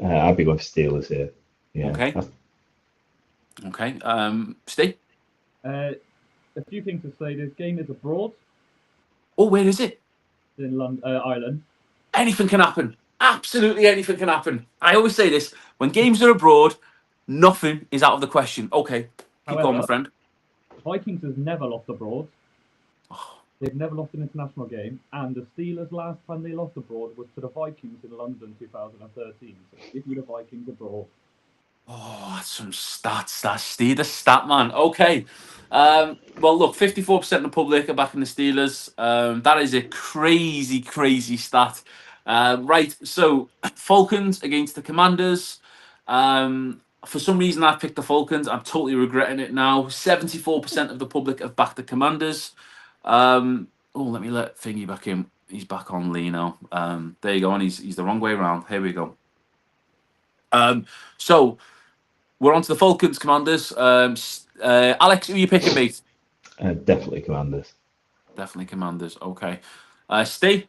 I'd be going for Steelers here. Yeah. Okay. Steve? A few things to say. This game is abroad. Oh, where is it? In London, Ireland. Anything can happen. Absolutely anything can happen. I always say this: when games are abroad, nothing is out of the question. Okay, keep going, my However, friend. Vikings has never lost abroad. They've never lost an international game, and the Steelers last time they lost abroad was to the Vikings in London 2013. So give me the Vikings abroad. Oh, that's some stats. That's Steve, the stat man. Okay. Well, look, 54% of the public are backing the Steelers. That is a crazy, crazy stat. Right. So, Falcons against the Commanders. For some reason, I picked the Falcons. I'm totally regretting it now. 74% of the public have backed the Commanders. Let me let Thingy back in. He's back on Lee now. There you go. And he's the wrong way around. Here we go. So, we're on to the Falcons, Commanders. Alex, who are you picking, mate? Definitely Commanders. Definitely Commanders. Okay. Steve?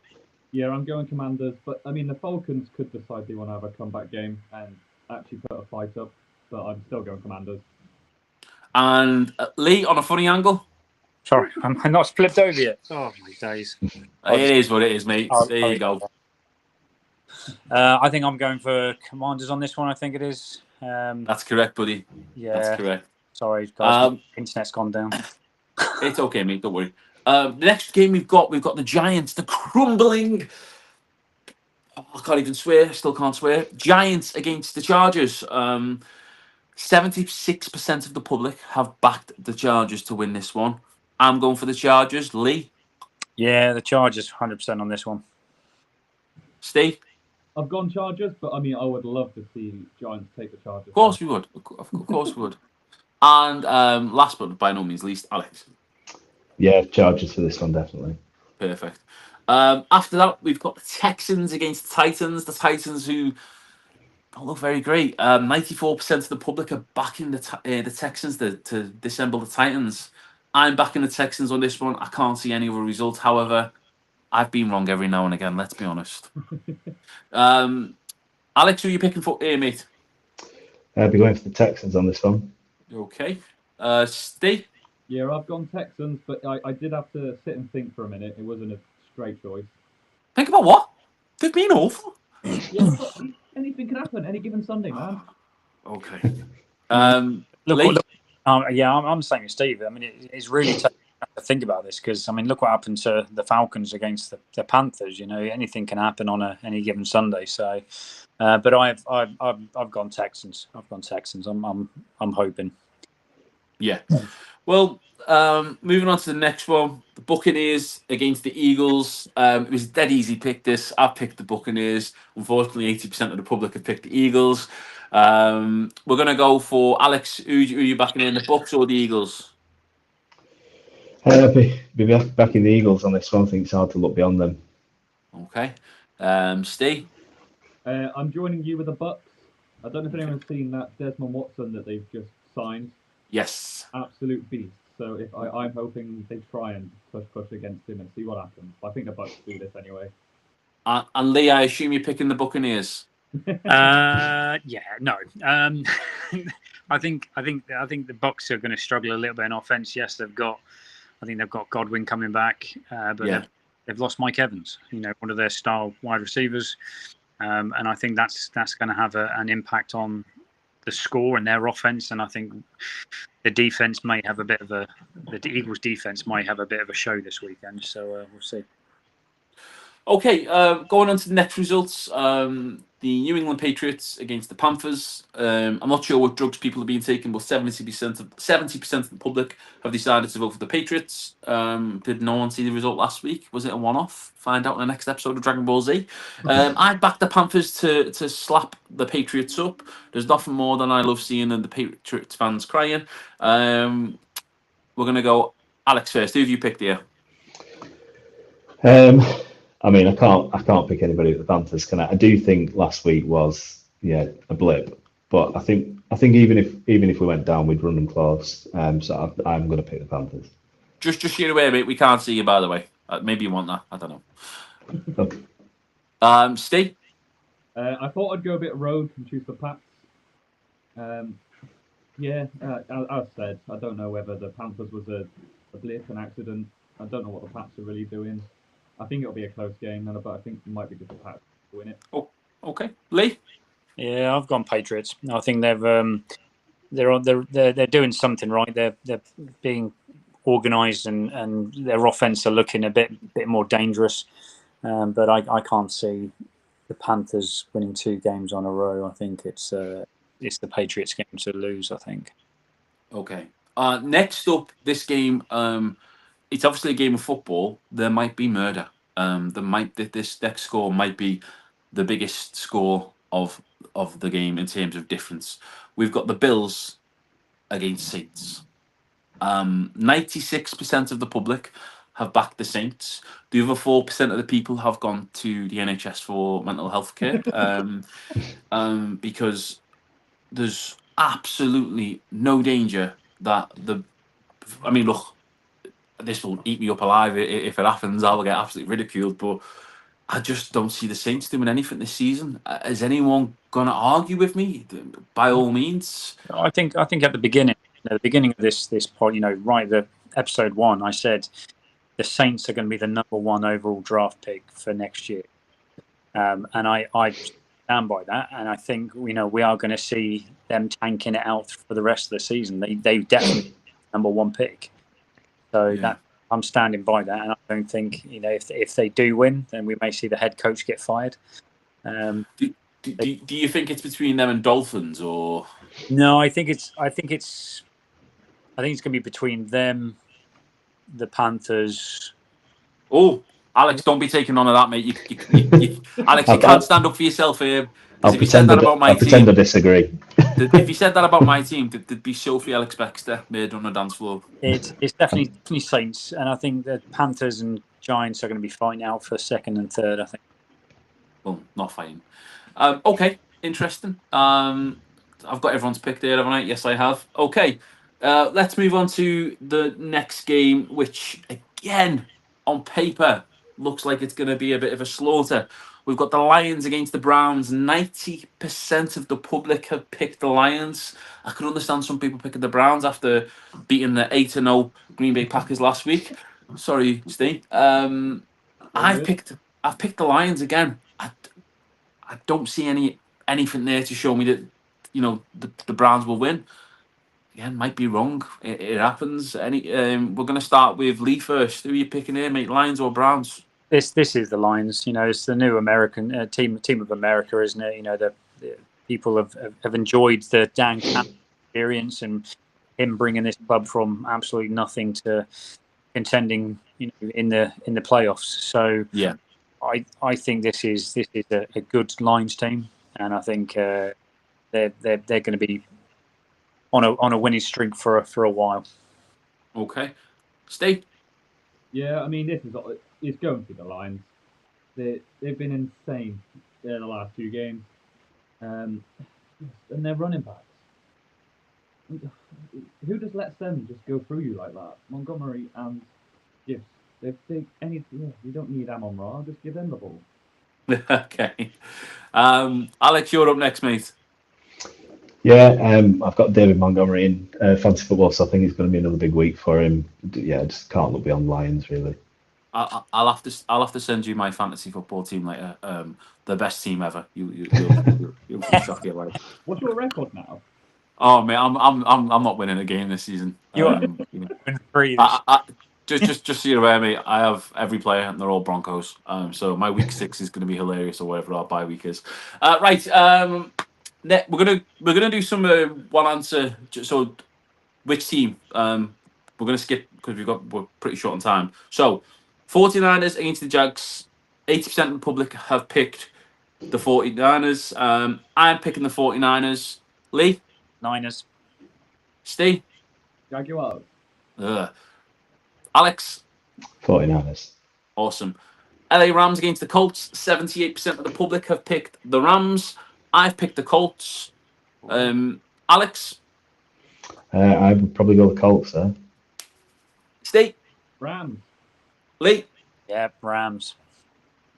Yeah, I'm going Commanders, but I mean the Falcons could decide they want to have a comeback game and actually put a fight up, but I'm still going Commanders. And Lee, on a funny angle? Sorry, I'm not flipped over yet. Oh my days! It is what it is, mate. There you go. I think I'm going for Commanders on this one. I think it is. That's correct, buddy. Yeah. That's correct. Sorry, guys. My internet's gone down. It's okay, mate. Don't worry. The next game we've got the Giants, the crumbling. I can't even swear. Still can't swear. Giants against the Chargers. 76% of the public have backed the Chargers to win this one. I'm going for the Chargers. Lee? Yeah, the Chargers 100% on this one. Steve? I've gone Chargers, but I mean I would love to see Giants take the Chargers. Of course we would. Of course we would. And last but by no means least, Alex. Yeah, Chargers for this one, definitely. Perfect. After that, we've got the Texans against the Titans. The Titans who don't look very great. 94% of the public are backing the Texans to disassemble the Titans. I'm backing the Texans on this one. I can't see any other result. However, I've been wrong every now and again. Let's be honest. Alex, who are you picking for here, mate? I'll be going for the Texans on this one. Okay. Steve? Yeah, I've gone Texans, but I did have to sit and think for a minute. It wasn't a straight choice. Think about what? They've been awful. Yeah, but anything can happen any given Sunday, man. Okay. Lee? I'm the same as Steve. I mean, it's really tough to think about this because I mean, look what happened to the Falcons against the Panthers. You know, anything can happen on any given Sunday. So, but I've gone Texans. I've gone Texans. I'm hoping. Yeah. Well, moving on to the next one, the Buccaneers against the Eagles. It was a dead easy pick. This I picked the Buccaneers. Unfortunately, 80% of the public have picked the Eagles. We're gonna go for Alex. Who are you backing in, the Bucs or the Eagles? Be back in the Eagles on this one. I think it's hard to look beyond them. Okay. Steve? I'm joining you with the Bucks. I don't know if anyone's seen that Desmond Watson that they've just signed. Yes. Absolute beast. So if I'm hoping they try and push against him and see what happens. I think the Bucks do this anyway. And Lee, I assume you're picking the Buccaneers. No. I think the Bucs are going to struggle a little bit in offense. Yes, I think they've got Godwin coming back, but they've lost Mike Evans. You know, one of their star wide receivers, and I think that's going to have an impact on the score and their offense. And I think the defense may have the Eagles' defense might have a bit of a show this weekend. So we'll see. Okay, going on to the next results. The New England Patriots against the Panthers. I'm not sure what drugs people have been taking, but 70% of the public have decided to vote for the Patriots. Did no one see the result last week? Was it a one-off? Find out in the next episode of Dragon Ball Z. I backed the Panthers to slap the Patriots up. There's nothing more than I love seeing than the Patriots fans crying. We're gonna go Alex first. Who have you picked here? I mean, I can't pick anybody at the Panthers, can I? I do think last week was a blip, but I think even if we went down, we'd run them close. So I'm going to pick the Panthers. Just sheer away, mate. We can't see you, by the way. Maybe you want that. I don't know. Okay. Steve? I thought I'd go a bit rogue and choose the Pats. As said, I don't know whether the Panthers was a blip, an accident. I don't know what the Pats are really doing. I think it'll be a close game, but I think it might be just the Pats to win it. Okay, Lee. Yeah, I've gone Patriots. I think they're doing something right. They're being organised and their offense are looking a bit more dangerous. But I can't see the Panthers winning 2 games on a row. I think it's the Patriots game to lose. I think. Okay. Next up, this game. It's obviously a game of football. There might be murder. This next score might be the biggest score of the game in terms of difference. We've got the Bills against Saints. 96% of the public have backed the Saints. The other 4% of the people have gone to the NHS for mental health care. Because there's absolutely no danger that I mean, look, this will eat me up alive if it happens. I will get absolutely ridiculed, but I just don't see the Saints doing anything this season. Is anyone going to argue with me? By all means. I think at the beginning of this pod, right, the episode 1, I said the Saints are going to be the number 1 overall draft pick for next year, and I stand by that. And I think we are going to see them tanking it out for the rest of the season. They definitely number 1 pick. So Yeah. that I'm standing by that, and I don't think if they do win, then we may see the head coach get fired. Do you think it's between them and Dolphins, or No, I think it's going to be between them, the Panthers. Oh, Alex, don't be taking on of that, mate. Alex, you I'll, can't I'll, stand up for yourself here. I'll Because if you said pretend that about my I'll pretend I team, disagree. if you said that about my team, there'd be Sophie Alex Baxter made on the dance floor. It's definitely Saints, and I think the Panthers and Giants are going to be fighting out for 2nd and 3rd. I think. Well, not fighting. Okay, interesting. I've got everyone's pick there, haven't I? Yes, I have. Okay, let's move on to the next game, which again, on paper, looks like it's going to be a bit of a slaughter. We've got the Lions against the Browns. 90% of the public have picked the Lions. I can understand some people picking the Browns after beating the 8-0 Green Bay Packers last week. Sorry, Steve. I've picked the Lions again. I don't see anything there to show me that the Browns will win. Again, might be wrong. It happens. We're going to start with Lee first. Who are you picking here, mate? Lions or Browns? This is the Lions. It's the new American team of America, isn't it? The people have enjoyed the Dan Campbell experience and him bringing this club from absolutely nothing to contending, in the playoffs. So yeah, I think this is a good Lions team, and I think they're going to be on a winning streak for a while. Okay, Steve. Yeah, I mean, it's going to be the Lions. They've been insane in the last 2 games, and they're running backs. Who just lets them just go through you like that? Montgomery and Gibbs. You don't need Amon Ra. Just give them the ball. Okay, Alex, you're up next, mate. Yeah, I've got David Montgomery in fantasy football, so I think it's going to be another big week for him. Yeah, I just can't look beyond Lions, really. I'll have to send you my fantasy football team later. The best team ever. You'll be shocked at life. What's your record now? Oh man, I'm not winning a game this season. You're free. Just so you're aware, mate, I have every player and they're all Broncos. So my week 6 is going to be hilarious, or whatever our bye week is. Right. We're gonna do some one answer. So, which team? We're gonna skip because we're pretty short on time. So, 49ers against the Jags. 80% of the public have picked the 49ers. I'm picking the 49ers. Lee? Niners. Steve? Jaguars. Alex? 49ers. Awesome. LA Rams against the Colts. 78% of the public have picked the Rams. I've picked the Colts. Alex? I would probably go with Colts there. Steve? Rams. Lee? Yeah, Rams.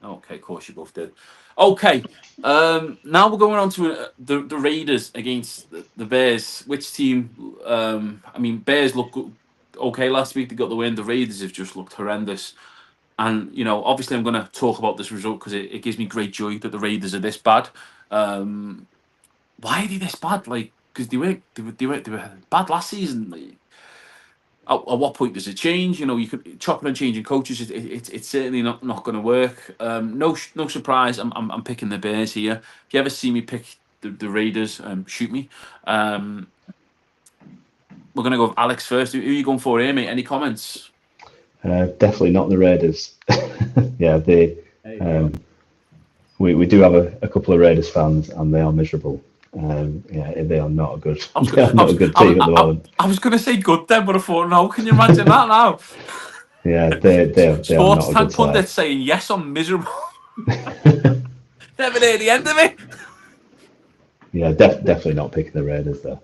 Okay, of course you both did. Okay, now we're going on to the Raiders against the Bears. Which team? I mean, Bears look okay last week. They got the win. The Raiders have just looked horrendous. And obviously, I'm going to talk about this result because it gives me great joy that the Raiders are this bad. Why are they this bad? Like, because they were bad last season. Like, at what point does it change? You could chopping and changing coaches. It's certainly not going to work. No surprise. I'm picking the Bears here. If you ever see me pick the Raiders, shoot me. We're going to go with Alex first. Who are you going for here, mate? Any comments? Definitely not the Raiders. Yeah, There you go. we do have a couple of Raiders fans, and they are miserable. Yeah, they are not a good. They are not a good team at the moment. I was going to say good then, but I thought no. Can you imagine that now? Yeah, they are Sports not a Tank good side. pundit saying yes, I'm miserable. Never near the end of it. Yeah, definitely not picking the Raiders though.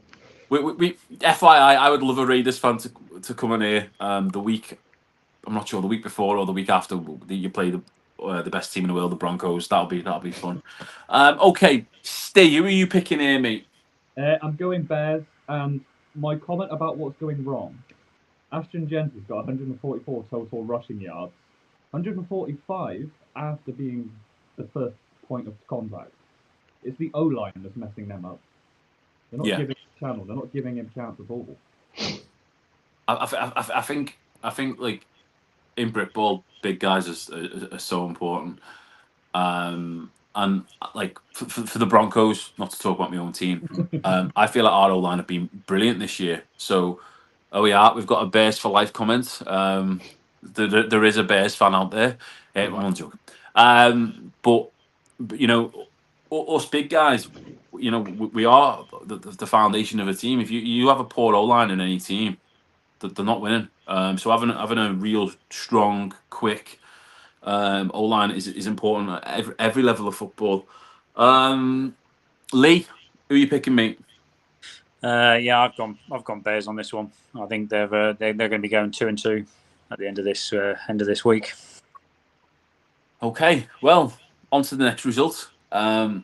We FYI, I would love a Raiders fan to come in here the week. I'm not sure the week before or the week after you play the best team in the world, the Broncos. That'll be fun. Okay, Steve, who are you picking here, mate? I'm going Bears, and my comment about what's going wrong. Ashton Gentry's got 144 total rushing yards, 145 after being the first point of contact. It's the O-line that's messing them up. They're not giving him channel. They're not giving him chance at all. I think like in Brit Ball, big guys are so important. And like for the Broncos, not to talk about my own team, I feel like our O line have been brilliant this year. So, we've got a Bears for life comment. There is a Bears fan out there. One joke. But us big guys, we are the foundation of a team. If you have a poor O line in any team, they're not winning. So having a real strong, quick O line is important at every level of football. Lee, who are you picking, mate? Yeah, I've gone Bears on this one. I think they're going to be going 2-2 at the end of this week. Okay, well, on to the next result.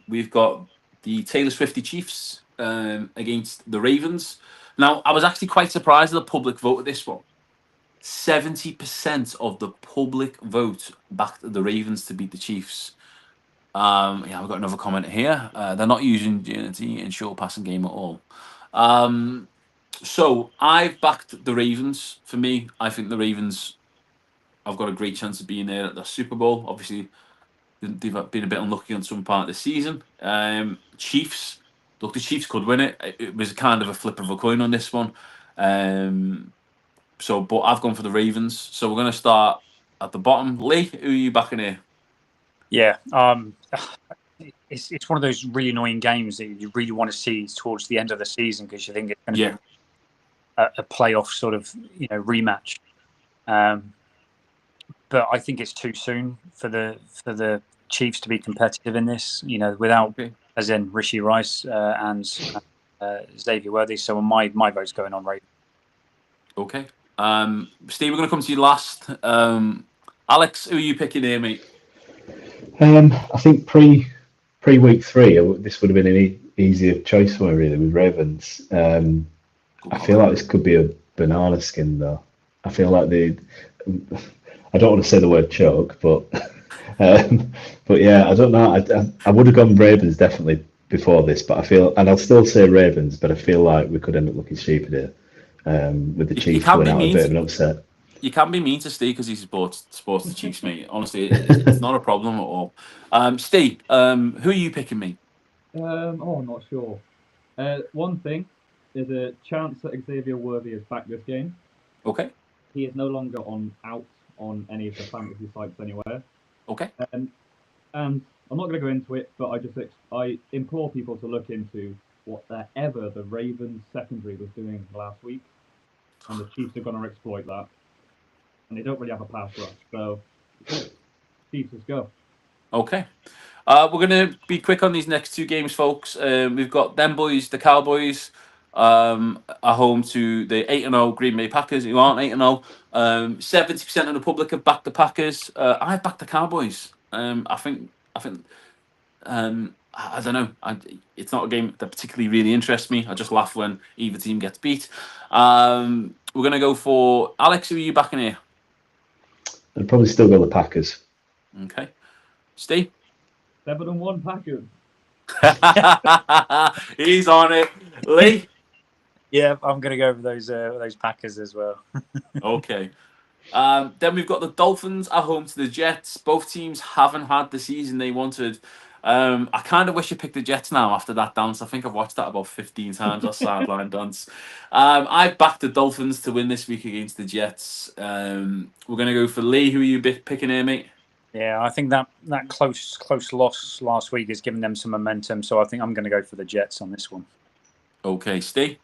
We've got the Taylor Swifty Chiefs against the Ravens. Now, I was actually quite surprised that the public voted this one. 70% of the public vote backed the Ravens to beat the Chiefs. We've got another comment here. They're not using Unity in short passing game at all. So I've backed the Ravens. For me, I think the Ravens have got a great chance of being there at the Super Bowl. Obviously, they've been a bit unlucky on some part of the season. Chiefs, look, the Chiefs could win it. It was kind of a flip of a coin on this one. But I've gone for the Ravens. So we're going to start at the bottom. Lee, who are you backing here? Yeah, it's one of those really annoying games that you really want to see towards the end of the season because you think it's going to be a playoff sort of rematch. But I think it's too soon for the Chiefs to be competitive in this. Without as in Rishi Rice and Xavier Worthy. So my vote's going on Ravens. Okay. Steve, we're going to come to you last. Alex, who are you picking here, mate? I think pre week 3, this would have been an easier choice for me, really, with Ravens. I feel like this could be a banana skin, though. I feel like I don't want to say the word choke, but yeah, I don't know. I would have gone Ravens definitely before this, but and I'll still say Ravens, but I feel like we could end up looking stupid here with the Chiefs going out a bit of an upset. You can be mean to Steve because he supports the Chiefs, mate. Honestly, it's not a problem at all. Steve, who are you picking, mate? I'm not sure. One thing, there's a chance that Xavier Worthy is back this game. Okay. He is no longer out on any of the fantasy sites anywhere. Okay. And I'm not going to go into it, but I implore people to look into whatever the Ravens secondary was doing last week, and the Chiefs are going to exploit that. And they don't really have a pass rush, so Chiefs, let's go. Okay. We're going to be quick on these next 2 games, folks. We've got them boys, the Cowboys, are home to the 8-0 Green Bay Packers, who aren't 8-0. 70% of the public have backed the Packers. I've backed the Cowboys. I think. I don't know. It's not a game that particularly really interests me. I just laugh when either team gets beat. We're going to go for Alex. Who are you backing here? I'd probably still go the Packers. Okay. Steve? 7-1 Packers. He's on it. Lee? Yeah, I'm going to go with those Packers as well. Okay. Then we've got the Dolphins at home to the Jets. Both teams haven't had the season they wanted. I kind of wish I picked the Jets now after that dance. I think I've watched that about 15 times, that sideline dance. I backed the Dolphins to win this week against the Jets. We're going to go for Lee. Who are you picking here, mate? Yeah, I think that close loss last week has given them some momentum. So I think I'm going to go for the Jets on this one. Okay, Steve?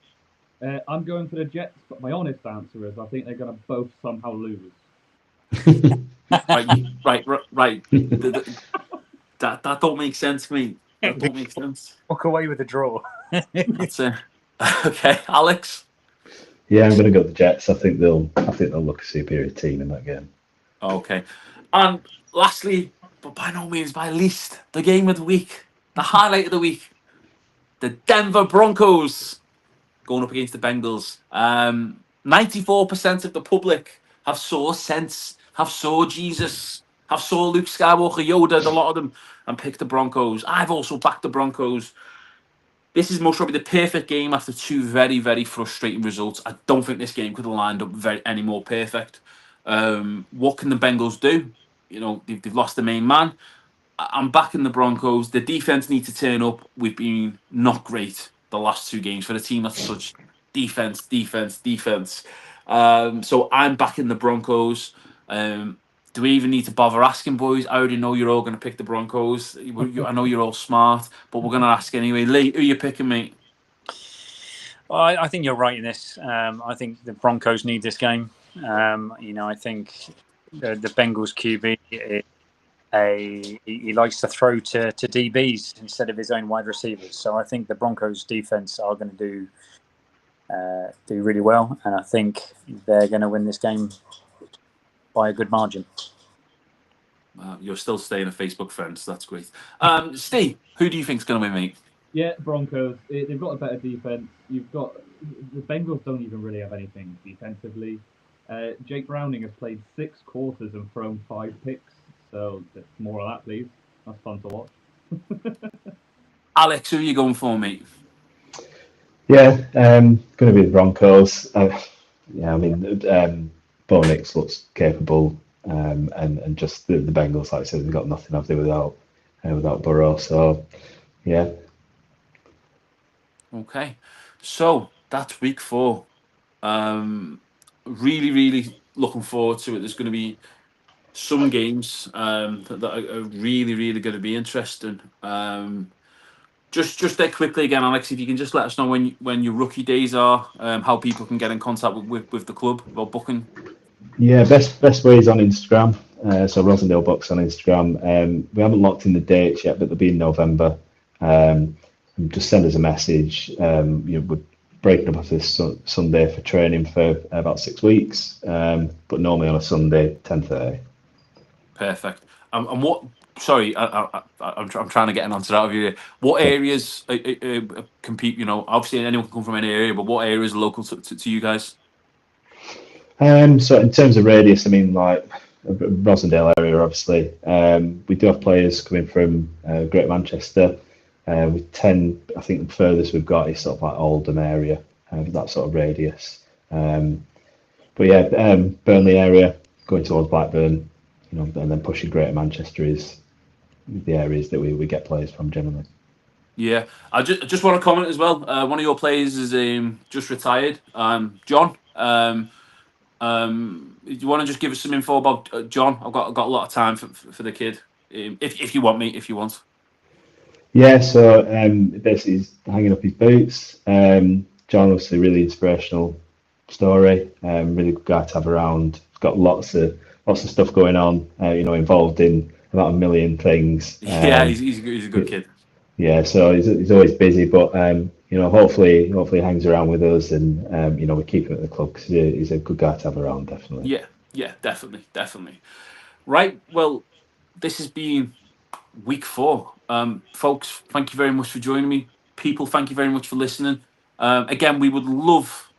I'm going for the Jets, but my honest answer is I think they're going to both somehow lose. Right. That don't make sense, mate. That don't make sense. Walk away with a draw. That's it. Okay, Alex? Yeah, I'm going to go with the Jets. I think they'll look a superior team in that game. Okay. And lastly, but by no means by least, the game of the week, the highlight of the week, the Denver Broncos going up against the Bengals. 94% of the public have saw sense, have saw Jesus, have saw Luke Skywalker, Yoda, a lot of them, and picked the Broncos. I've also backed the Broncos. This is most probably the perfect game after two very, very frustrating results. I don't think this game could have lined up any more perfect. What can the Bengals do? You know, they've lost the main man. I'm backing the Broncos. The defense need to turn up. We've been not great the last two games for the team that's such defense. So I'm backing the Broncos. Do we even need to bother asking, boys? I already know you're all going to pick the Broncos. I know you're all smart, but we're going to ask anyway. Lee, who are you picking, mate? Well, I think you're right in this. I think the Broncos need this game. I think the Bengals QB, he likes to throw to DBs instead of his own wide receivers. So I think the Broncos defense are going to do really well, and I think they're going to win this game by a good margin. You're still staying a Facebook friend, so that's great. Steve, who do you think's going to win, mate? Yeah, Broncos. They've got a better defense. You've got the Bengals don't even really have anything defensively. Jake Browning has played 6 quarters and thrown 5 picks. So more of that, please. That's fun to watch. Alex, who are you going for, mate? Yeah, going to be the Broncos. Bo Nix looks capable, and just the Bengals, like I said, they've got nothing have they without Burrow. So, yeah. Okay, so that's week 4. Really looking forward to it. There's going to be some games that are really going to be interesting. Just there quickly again, Alex, if you can just let us know when your rookie days are, how people can get in contact with the club about booking. Yeah, best way is on Instagram. So Rosendale Bucks on Instagram. We haven't locked in the dates yet, but they'll be in November. Just send us a message. We're breaking up after this Sunday for training for about 6 weeks, but normally on a Sunday, 10:30. Perfect. And what? Sorry, I'm trying to get an answer out of you. What areas compete? You know, obviously anyone can come from any area, but what areas are local to you guys? So in terms of radius, I mean, like Rosendale area, obviously. We do have players coming from Greater Manchester. We tend, I think, the furthest we've got is sort of like Oldham area, that sort of radius. But yeah, Burnley area, going towards Blackburn, and then pushing Greater Manchester is the areas that we get players from generally. Yeah, I just want to comment as well. One of your players is just retired, John. Do you want to just give us some info about John? I've got a lot of time for the kid. If you want, mate, if you want. Yeah, so basically he's hanging up his boots. John, obviously, really inspirational story. Really good guy to have around. He's got lots of stuff going on. Involved in about 1 million things. Yeah, he's a good kid. Yeah, so he's always busy, but hopefully he hangs around with us, and we keep him at the club because he's a good guy to have around, definitely. Yeah, definitely. Right, well, this has been week 4. Folks, thank you very much for joining me. People, thank you very much for listening. Again, we would love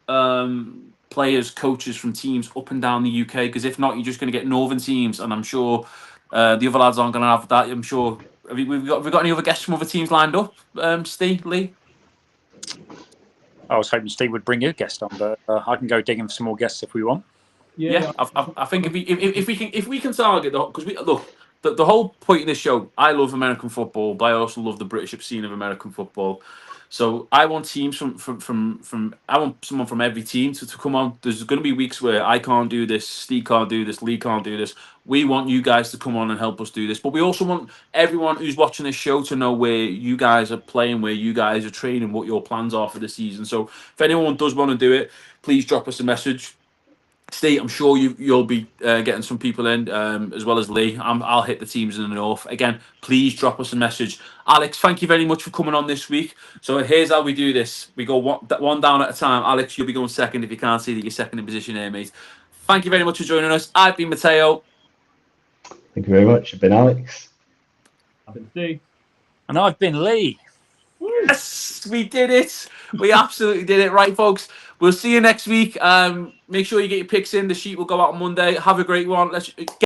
players, coaches from teams up and down the UK. Because if not, you're just going to get northern teams, and I'm sure the other lads aren't going to have that. I'm sure. Have we got any other guests from other teams lined up? Steve, Lee. I was hoping Steve would bring a guest on, but I can go digging for some more guests if we want. Yeah, I think if we can target because we look the whole point of this show. I love American football, but I also love the British scene of American football. So I want teams from I want someone from every team to come on. There's going to be weeks where I can't do this, Steve can't do this, Lee can't do this. We want you guys to come on and help us do this, but we also want everyone who's watching this show to know where you guys are playing, where you guys are training, what your plans are for the season. So if anyone does want to do it, please drop us a message. Steve, I'm sure you'll be getting some people in as well as Lee. I'll hit the teams in the north. Again, please drop us a message. Alex, thank you very much for coming on this week. So here's how we do this. We go one down at a time. Alex, you'll be going second if you can't see that you're second in position here, mate. Thank you very much for joining us. I've been Matteo. Thank you very much. I've been Alex. I've been Steve. And I've been Lee. Yes, we did it. We absolutely did it. Right, folks. We'll see you next week. Make sure you get your picks in. The sheet will go out on Monday. Have a great one. Let's